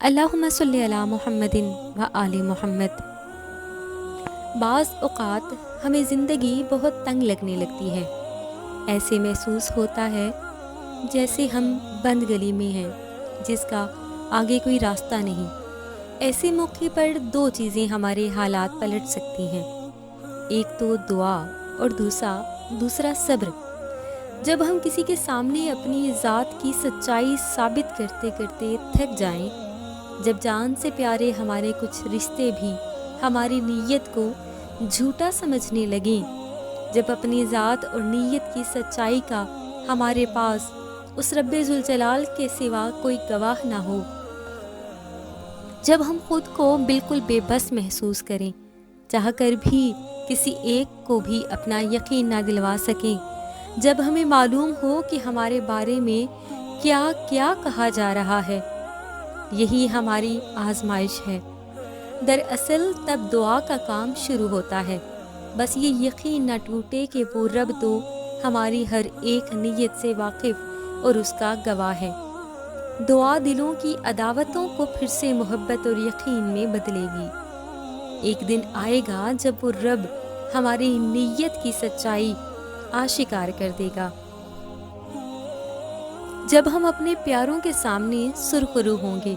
اللہم صلی علی محمد و آل محمد۔ بعض اوقات ہمیں زندگی بہت تنگ لگنے لگتی ہے۔ ایسے محسوس ہوتا ہے جیسے ہم بند گلی میں ہیں جس کا آگے کوئی راستہ نہیں۔ ایسے موقع پر دو چیزیں ہمارے حالات پلٹ سکتی ہیں، ایک تو دعا اور دوسرا صبر۔ جب ہم کسی کے سامنے اپنی ذات کی سچائی ثابت کرتے کرتے تھک جائیں، جب جان سے پیارے ہمارے کچھ رشتے بھی ہماری نیت کو جھوٹا سمجھنے لگیں، جب اپنی ذات اور نیت کی سچائی کا ہمارے پاس اس رب ذوالجلال کے سوا کوئی گواہ نہ ہو، جب ہم خود کو بالکل بے بس محسوس کریں، چاہ کر بھی کسی ایک کو بھی اپنا یقین نہ دلوا سکیں، جب ہمیں معلوم ہو کہ ہمارے بارے میں کیا کیا کہا جا رہا ہے، یہی ہماری آزمائش ہے۔ دراصل تب دعا کا کام شروع ہوتا ہے، بس یہ یقین نہ ٹوٹے کہ وہ رب تو ہماری ہر ایک نیت سے واقف اور اس کا گواہ ہے۔ دعا دلوں کی عداوتوں کو پھر سے محبت اور یقین میں بدلے گی۔ ایک دن آئے گا جب وہ رب ہماری نیت کی سچائی آشکار کر دے گا، جب ہم اپنے پیاروں کے سامنے سرخرو ہوں گے۔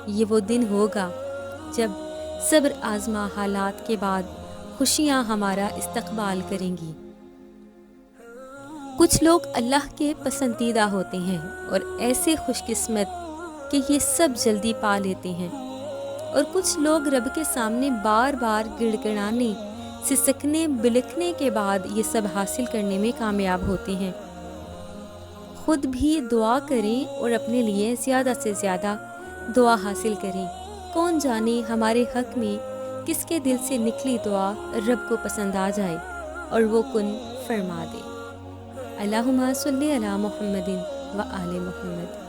یہ وہ دن ہوگا جب صبر آزما حالات کے بعد خوشیاں ہمارا استقبال کریں گی۔ کچھ لوگ اللہ کے پسندیدہ ہوتے ہیں اور ایسے خوش قسمت کہ یہ سب جلدی پا لیتے ہیں، اور کچھ لوگ رب کے سامنے بار بار گڑ گڑانے، سسکنے، بلکنے کے بعد یہ سب حاصل کرنے میں کامیاب ہوتے ہیں۔ خود بھی دعا کریں اور اپنے لیے زیادہ سے زیادہ دعا حاصل کریں۔ کون جانے ہمارے حق میں کس کے دل سے نکلی دعا رب کو پسند آ جائے اور وہ کن فرما دے۔ اللہم صلی علی محمد و آل محمد۔